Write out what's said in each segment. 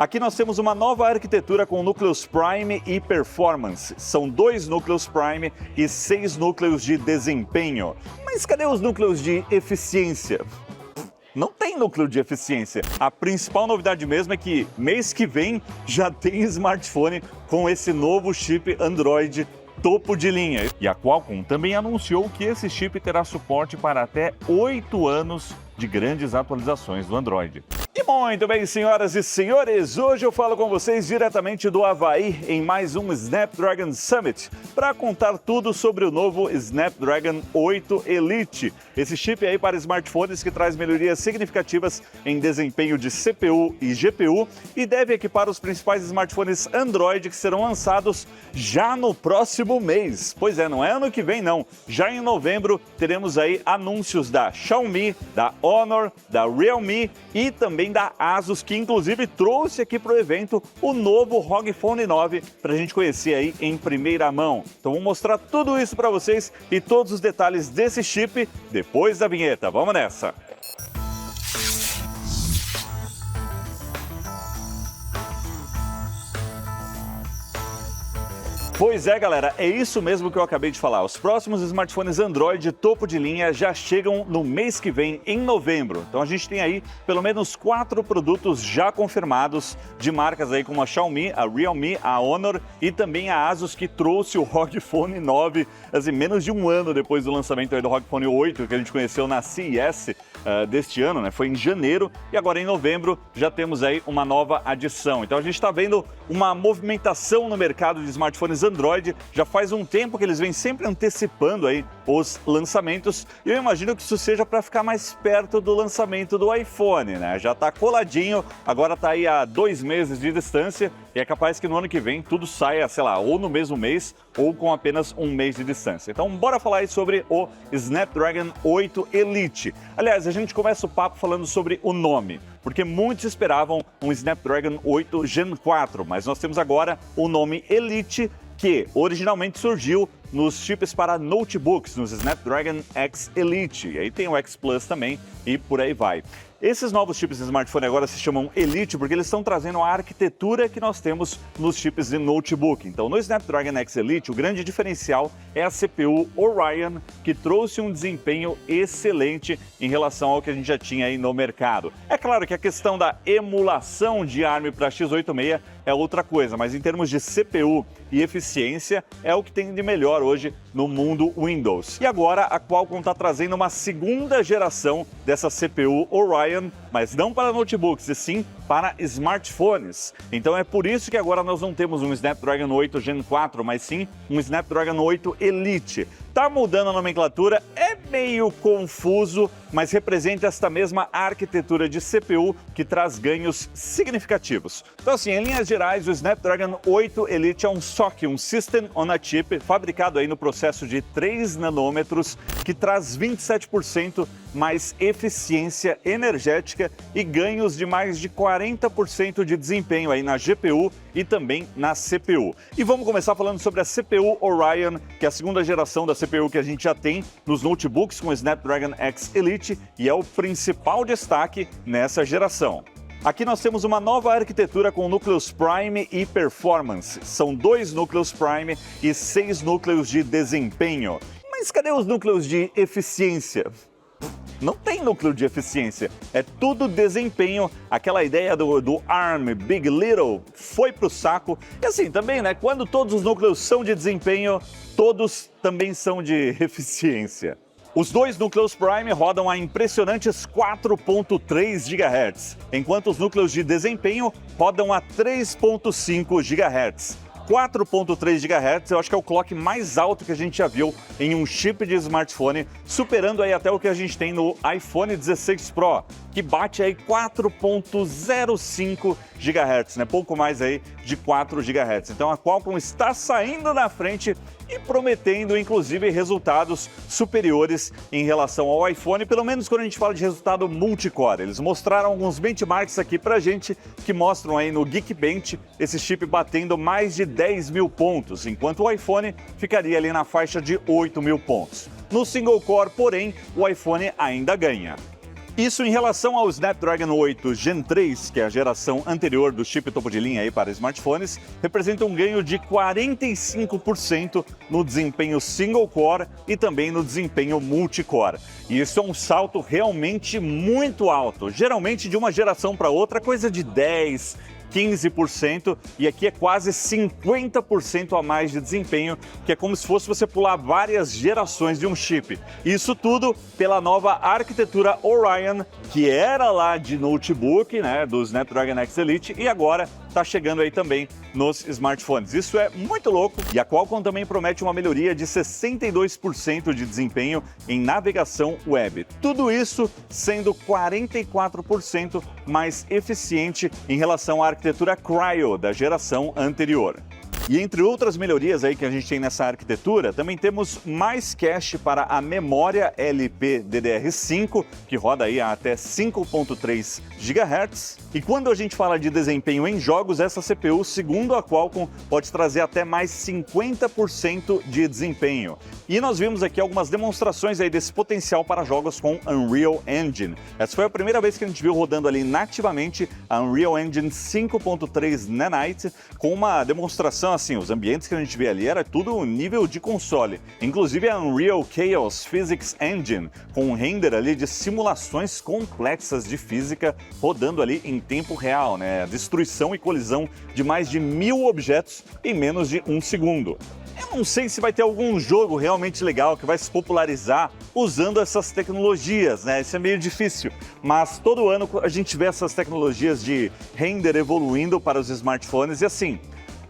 Aqui nós temos uma nova arquitetura com núcleos Prime e Performance. São 2 núcleos Prime e 6 núcleos de desempenho. Mas cadê os núcleos de eficiência? Não tem núcleo de eficiência. A principal novidade mesmo é que mês que vem já tem smartphone com esse novo chip Android topo de linha. E a Qualcomm também anunciou que esse chip terá suporte para até 8 anos de grandes atualizações do Android. E muito bem, senhoras e senhores, hoje eu falo com vocês diretamente do Havaí em mais um Snapdragon Summit para contar tudo sobre o novo Snapdragon 8 Elite. Esse chip aí para smartphones que traz melhorias significativas em desempenho de CPU e GPU e deve equipar os principais smartphones Android que serão lançados já no próximo mês. Pois é, não é ano que vem não. Já em novembro teremos aí anúncios da Xiaomi, da Honor, da Realme e também da Asus, que inclusive trouxe aqui para o evento o novo ROG Phone 9 para a gente conhecer aí em primeira mão. Então vou mostrar tudo isso para vocês e todos os detalhes desse chip depois da vinheta. Vamos nessa! Pois é, galera, é isso mesmo que eu acabei de falar. Os próximos smartphones Android topo de linha já chegam no mês que vem, em novembro. Então a gente tem aí pelo menos 4 produtos já confirmados de marcas aí como a Xiaomi, a Realme, a Honor e também a Asus, que trouxe o ROG Phone 9, assim, menos de um ano depois do lançamento aí do ROG Phone 8, que a gente conheceu na CES deste ano, né? Foi em janeiro e agora em novembro já temos aí uma nova adição. Então a gente está vendo uma movimentação no mercado de smartphones Android. Já faz um tempo que eles vêm sempre antecipando aí os lançamentos e eu imagino que isso seja para ficar mais perto do lançamento do iPhone, né? Já está coladinho, agora está aí a 2 meses de distância e é capaz que no ano que vem tudo saia, sei lá, ou no mesmo mês ou com apenas um mês de distância. Então bora falar aí sobre o Snapdragon 8 Elite. Aliás, a gente começa o papo falando sobre o nome, porque muitos esperavam um Snapdragon 8 Gen 4, mas nós temos agora o nome Elite, que originalmente surgiu nos chips para notebooks, nos Snapdragon X Elite. E aí tem o X Plus também e por aí vai. Esses novos chips de smartphone agora se chamam Elite porque eles estão trazendo a arquitetura que nós temos nos chips de notebook. Então, no Snapdragon X Elite, o grande diferencial é a CPU Orion, que trouxe um desempenho excelente em relação ao que a gente já tinha aí no mercado. É claro que a questão da emulação de ARM para x86 é outra coisa, mas em termos de CPU e eficiência, é o que tem de melhor hoje no mundo Windows. E agora a Qualcomm está trazendo uma segunda geração dessa CPU Orion, mas não para notebooks, e sim para smartphones. Então é por isso que agora nós não temos um Snapdragon 8 Gen 4, mas sim um Snapdragon 8 Elite. Tá mudando a nomenclatura, é meio confuso, mas representa esta mesma arquitetura de CPU que traz ganhos significativos. Então assim, em linhas gerais, o Snapdragon 8 Elite é um SoC, um System on a Chip, fabricado aí no processo de 3 nanômetros, que traz 27% mais eficiência energética e ganhos de mais de 40% de desempenho aí na GPU e também na CPU. E vamos começar falando sobre a CPU Orion, que é a segunda geração da CPU que a gente já tem nos notebooks com o Snapdragon X Elite e é o principal destaque nessa geração. Aqui nós temos uma nova arquitetura com núcleos Prime e Performance. São 2 núcleos Prime e 6 núcleos de desempenho. Mas cadê os núcleos de eficiência? Não tem núcleo de eficiência, é tudo desempenho. Aquela ideia do ARM, Big Little, foi pro saco. E assim também, né? Quando todos os núcleos são de desempenho, todos também são de eficiência. Os 2 núcleos Prime rodam a impressionantes 4.3 GHz, enquanto os núcleos de desempenho rodam a 3.5 GHz. 4.3 GHz, eu acho que é o clock mais alto que a gente já viu em um chip de smartphone, superando aí até o que a gente tem no iPhone 16 Pro, que bate aí 4.05 GHz, né? Pouco mais aí de 4 GHz. Então a Qualcomm está saindo na frente e prometendo, inclusive, resultados superiores em relação ao iPhone, pelo menos quando a gente fala de resultado multicore. Eles mostraram alguns benchmarks aqui pra gente, que mostram aí no Geekbench esse chip batendo mais de 10 mil pontos, enquanto o iPhone ficaria ali na faixa de 8 mil pontos. No single core, porém, o iPhone ainda ganha. Isso em relação ao Snapdragon 8 Gen 3, que é a geração anterior do chip topo de linha aí para smartphones, representa um ganho de 45% no desempenho single core e também no desempenho multicore. E isso é um salto realmente muito alto, geralmente de uma geração para outra, coisa de 15%, e aqui é quase 50% a mais de desempenho, que é como se fosse você pular várias gerações de um chip. Isso tudo pela nova arquitetura Orion, que era lá de notebook, né, do Snapdragon X Elite, e agora está chegando aí também nos smartphones. Isso é muito louco, e a Qualcomm também promete uma melhoria de 62% de desempenho em navegação web. Tudo isso sendo 44% mais eficiente em relação à arquitetura Cryo da geração anterior. E entre outras melhorias aí que a gente tem nessa arquitetura, também temos mais cache para a memória LPDDR5, que roda aí a até 5.3 GHz. E quando a gente fala de desempenho em jogos, essa CPU, segundo a Qualcomm, pode trazer até mais 50% de desempenho. E nós vimos aqui algumas demonstrações aí desse potencial para jogos com Unreal Engine. Essa foi a primeira vez que a gente viu rodando ali nativamente a Unreal Engine 5.3 Nanite, com uma demonstração assim, os ambientes que a gente vê ali era tudo nível de console. Inclusive a Unreal Chaos Physics Engine, com um render ali de simulações complexas de física rodando ali em tempo real, né? Destruição e colisão de mais de 1000 objetos em menos de 1 segundo. Eu não sei se vai ter algum jogo realmente legal que vai se popularizar usando essas tecnologias, né? Isso é meio difícil, mas todo ano a gente vê essas tecnologias de render evoluindo para os smartphones e assim,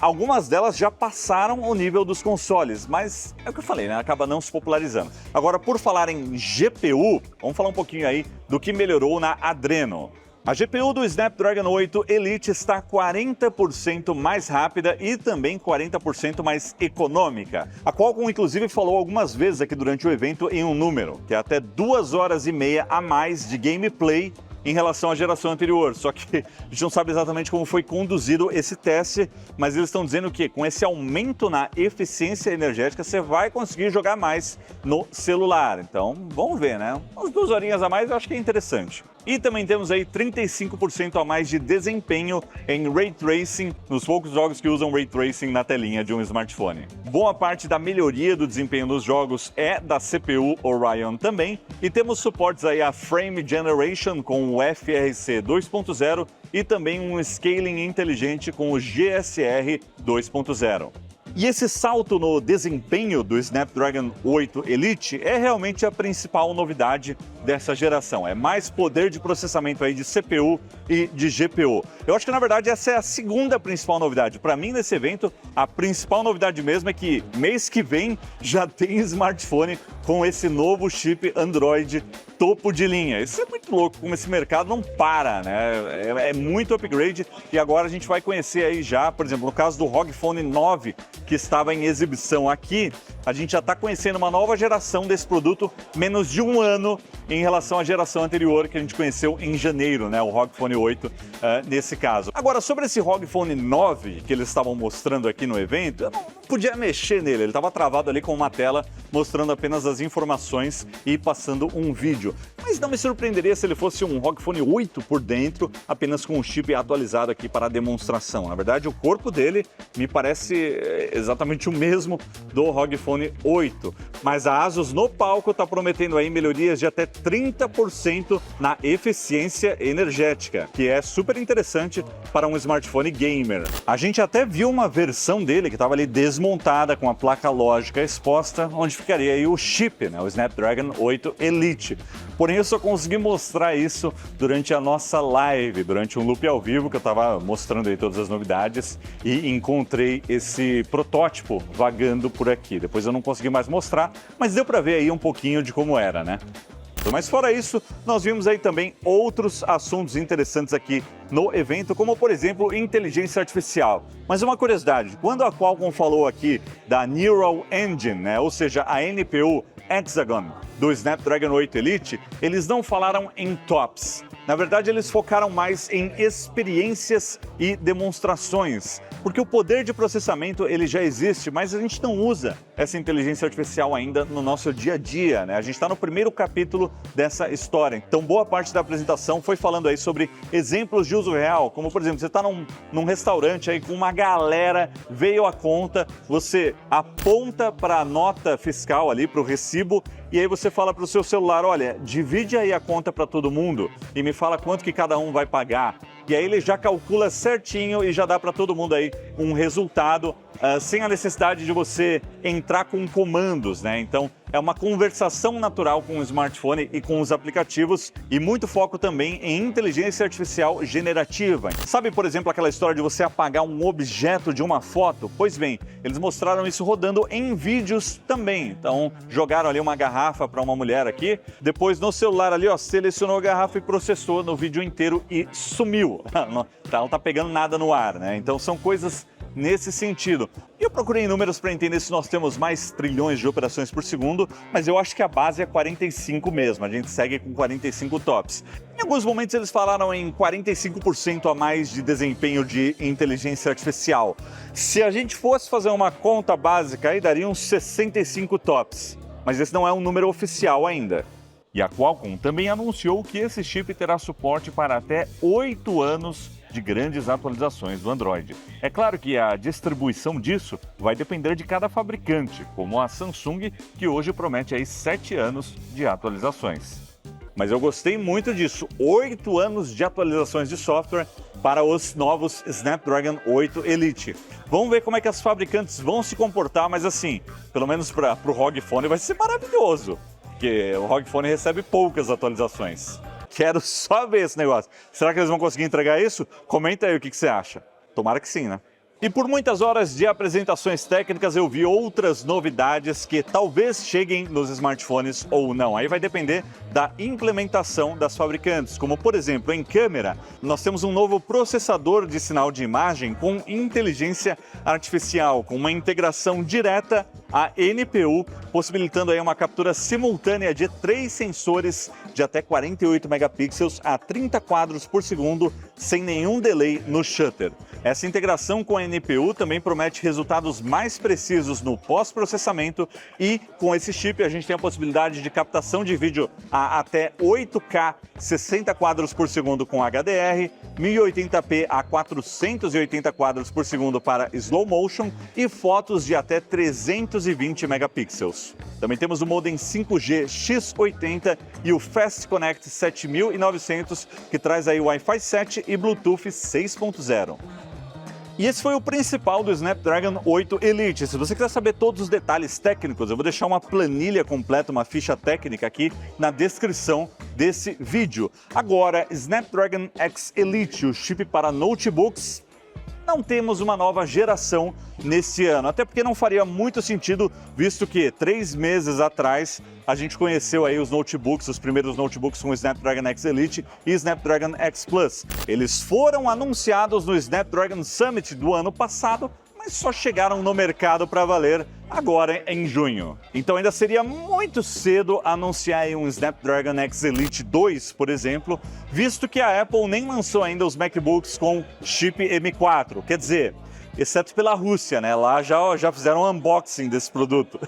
algumas delas já passaram o nível dos consoles, mas é o que eu falei, né? Acaba não se popularizando. Agora, por falar em GPU, vamos falar um pouquinho aí do que melhorou na Adreno. A GPU do Snapdragon 8 Elite está 40% mais rápida e também 40% mais econômica. A Qualcomm, inclusive, falou algumas vezes aqui durante o evento em um número, que é até 2 horas e meia a mais de gameplay em relação à geração anterior, só que a gente não sabe exatamente como foi conduzido esse teste, mas eles estão dizendo que com esse aumento na eficiência energética você vai conseguir jogar mais no celular. Então, vamos ver, né? Umas 2 horinhas a mais eu acho que é interessante. E também temos aí 35% a mais de desempenho em Ray Tracing, nos poucos jogos que usam Ray Tracing na telinha de um smartphone. Boa parte da melhoria do desempenho dos jogos é da CPU Orion também, e temos suportes aí a Frame Generation com o FRC 2.0 e também um scaling inteligente com o GSR 2.0. E esse salto no desempenho do Snapdragon 8 Elite é realmente a principal novidade dessa geração. É mais poder de processamento aí de CPU e de GPU. Eu acho que, na verdade, essa é a segunda principal novidade. Para mim, nesse evento, a principal novidade mesmo é que mês que vem já tem smartphone com esse novo chip Android topo de linha. Isso é muito louco, como esse mercado não para, né? É muito upgrade e agora a gente vai conhecer aí já, por exemplo, no caso do ROG Phone 9, que estava em exibição aqui, a gente já está conhecendo uma nova geração desse produto, menos de 1 ano em relação à geração anterior que a gente conheceu em janeiro, né? O ROG Phone 8 nesse caso. Agora, sobre esse ROG Phone 9 que eles estavam mostrando aqui no evento, eu não podia mexer nele, ele estava travado ali com uma tela mostrando apenas as informações e passando um vídeo. Mas não me surpreenderia se ele fosse um ROG Phone 8 por dentro, apenas com um chip atualizado aqui para a demonstração. Na verdade, o corpo dele me parece exatamente o mesmo do ROG Phone 8, mas a Asus no palco está prometendo aí melhorias de até 30% na eficiência energética, que é super interessante para um smartphone gamer. A gente até viu uma versão dele que estava ali desmontada com a placa lógica exposta, onde ficaria aí o chip, né, o Snapdragon 8 Elite. Porém, eu só consegui mostrar isso durante a nossa live, durante um loop ao vivo, que eu estava mostrando aí todas as novidades e encontrei esse protótipo vagando por aqui. Depois eu não consegui mais mostrar, mas deu para ver aí um pouquinho de como era, né? Mas fora isso, nós vimos aí também outros assuntos interessantes aqui no evento, como por exemplo, inteligência artificial. Mas uma curiosidade, quando a Qualcomm falou aqui da Neural Engine, né, ou seja, a NPU Hexagon, do Snapdragon 8 Elite, eles não falaram em tops. Na verdade, eles focaram mais em experiências e demonstrações, porque o poder de processamento ele já existe, mas a gente não usa essa inteligência artificial ainda no nosso dia a dia, né? A gente está no primeiro capítulo dessa história, então boa parte da apresentação foi falando aí sobre exemplos de uso real, como por exemplo, você está num restaurante aí com uma galera, veio a conta, você aponta para a nota fiscal ali, para o recibo, e aí você fala para o seu celular, olha, divide aí a conta para todo mundo e me fala quanto que cada um vai pagar. E aí ele já calcula certinho e já dá para todo mundo aí um resultado sem a necessidade de você entrar com comandos, né? Então é uma conversação natural com o smartphone e com os aplicativos e muito foco também em inteligência artificial generativa. Sabe, por exemplo, aquela história de você apagar um objeto de uma foto? Pois bem, eles mostraram isso rodando em vídeos também. Então jogaram ali uma garrafa para uma mulher aqui, depois no celular ali, ó, selecionou a garrafa e processou no vídeo inteiro e sumiu. Ela não tá pegando nada no ar, né? Então são coisas nesse sentido. E eu procurei números para entender se nós temos mais trilhões de operações por segundo, mas eu acho que a base é 45 mesmo, a gente segue com 45 tops. Em alguns momentos eles falaram em 45% a mais de desempenho de inteligência artificial. Se a gente fosse fazer uma conta básica, aí daria uns 65 tops, mas esse não é um número oficial ainda. E a Qualcomm também anunciou que esse chip terá suporte para até 8 anos de grandes atualizações do Android. É claro que a distribuição disso vai depender de cada fabricante, como a Samsung, que hoje promete aí 7 anos de atualizações. Mas eu gostei muito disso, 8 anos de atualizações de software para os novos Snapdragon 8 Elite. Vamos ver como é que as fabricantes vão se comportar, mas assim, pelo menos para o ROG Phone vai ser maravilhoso, porque o ROG Phone recebe poucas atualizações. Quero só ver esse negócio. Será que eles vão conseguir entregar isso? Comenta aí o que você acha. Tomara que sim, né? E por muitas horas de apresentações técnicas eu vi outras novidades que talvez cheguem nos smartphones ou não. Aí vai depender da implementação das fabricantes. Como por exemplo, em câmera, nós temos um novo processador de sinal de imagem com inteligência artificial, com uma integração direta à NPU, possibilitando aí uma captura simultânea de 3 sensores de até 48 megapixels a 30 quadros por segundo, sem nenhum delay no shutter. Essa integração com a NPU também promete resultados mais precisos no pós-processamento e com esse chip a gente tem a possibilidade de captação de vídeo a até 8K 60 quadros por segundo com HDR, 1080p a 480 quadros por segundo para slow motion e fotos de até 320 megapixels. Também temos o modem 5G X80 e o Fast Connect 7900 que traz aí Wi-Fi 7 e Bluetooth 6.0. E esse foi o principal do Snapdragon 8 Elite. Se você quiser saber todos os detalhes técnicos, eu vou deixar uma planilha completa, uma ficha técnica aqui na descrição desse vídeo. Agora, Snapdragon X Elite, o chip para notebooks, não temos uma nova geração nesse ano, até porque não faria muito sentido, visto que 3 meses atrás a gente conheceu aí os notebooks, os primeiros notebooks com o Snapdragon X Elite e Snapdragon X Plus. Eles foram anunciados no Snapdragon Summit do ano passado, mas só chegaram no mercado para valer agora em junho. Então ainda seria muito cedo anunciar aí um Snapdragon X Elite 2, por exemplo, visto que a Apple nem lançou ainda os MacBooks com chip M4, quer dizer, exceto pela Rússia, né? Lá já fizeram um unboxing desse produto.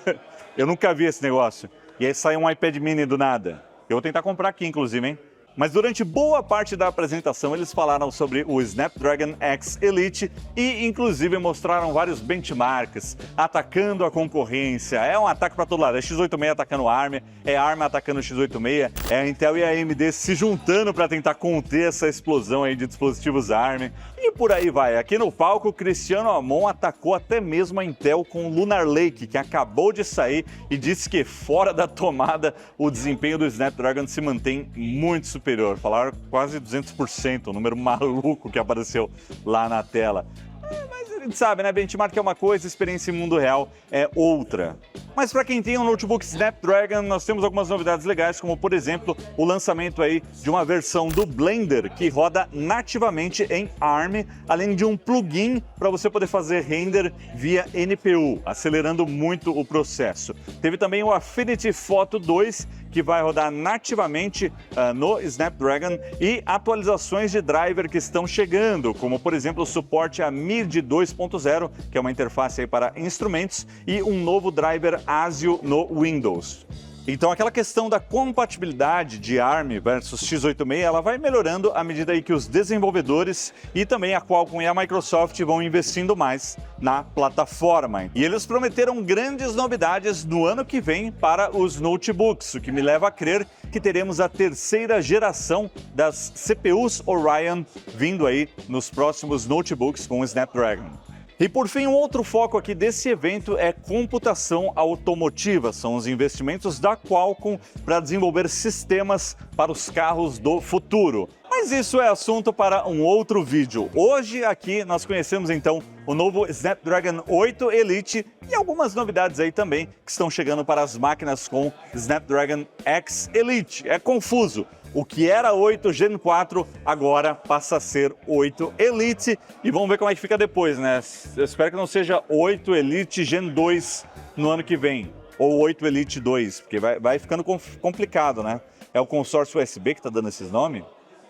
Eu nunca vi esse negócio. E aí sai um iPad mini do nada. Eu vou tentar comprar aqui, inclusive, hein? Mas durante boa parte da apresentação eles falaram sobre o Snapdragon X Elite e inclusive mostraram vários benchmarks, atacando a concorrência. É um ataque para todo lado, é X86 atacando a ARM, é a ARM atacando o X86, é a Intel e a AMD se juntando para tentar conter essa explosão aí de dispositivos ARM. E por aí vai. Aqui no palco, Cristiano Amon atacou até mesmo a Intel com o Lunar Lake, que acabou de sair e disse que fora da tomada o desempenho do Snapdragon se mantém muito superior. Falaram quase 200%, um número maluco que apareceu lá na tela. Mas A gente sabe, né? Benchmark é uma coisa, experiência em mundo real é outra. Mas para quem tem um notebook Snapdragon, nós temos algumas novidades legais, como por exemplo, o lançamento aí de uma versão do Blender que roda nativamente em ARM, além de um plugin para você poder fazer render via NPU, acelerando muito o processo. Teve também o Affinity Photo 2, que vai rodar nativamente no Snapdragon, e atualizações de driver que estão chegando, como por exemplo o suporte a MIDI 2.0, que é uma interface aí para instrumentos, e um novo driver ASIO no Windows. Então aquela questão da compatibilidade de ARM versus x86, ela vai melhorando à medida aí que os desenvolvedores e também a Qualcomm e a Microsoft vão investindo mais na plataforma. E eles prometeram grandes novidades no ano que vem para os notebooks, o que me leva a crer que teremos a terceira geração das CPUs Orion vindo aí nos próximos notebooks com o Snapdragon. E por fim, um outro foco aqui desse evento é computação automotiva. São os investimentos da Qualcomm para desenvolver sistemas para os carros do futuro. Mas isso é assunto para um outro vídeo. Hoje aqui nós conhecemos então o novo Snapdragon 8 Elite e algumas novidades aí também que estão chegando para as máquinas com Snapdragon X Elite. É confuso. O que era 8 Gen 4 agora passa a ser 8 Elite e vamos ver como é que fica depois, né? Eu espero que não seja 8 Elite Gen 2 no ano que vem, ou 8 Elite 2, porque vai ficando complicado, né? É o consórcio USB que está dando esses nomes?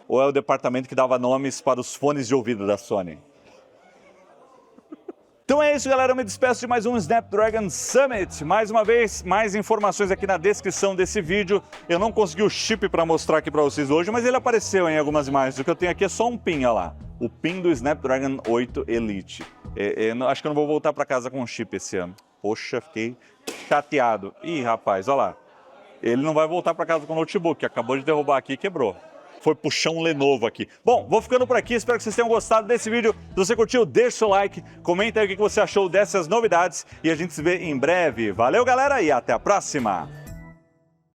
Ou é o departamento que dava nomes para os fones de ouvido da Sony? Então é isso, galera, eu me despeço de mais um Snapdragon Summit. Mais uma vez, mais informações aqui na descrição desse vídeo. Eu não consegui o chip para mostrar aqui para vocês hoje, mas ele apareceu em algumas imagens. O que eu tenho aqui é só um pin, olha lá. O pin do Snapdragon 8 Elite. Acho que eu não vou voltar para casa com o chip esse ano. Poxa, fiquei chateado. Ih, rapaz, olha lá. Ele não vai voltar para casa com o notebook, que acabou de derrubar aqui e quebrou. Foi puxar um Lenovo aqui. Bom, vou ficando por aqui, espero que vocês tenham gostado desse vídeo. Se você curtiu, deixa o seu like, comenta aí o que você achou dessas novidades e a gente se vê em breve. Valeu, galera, e até a próxima!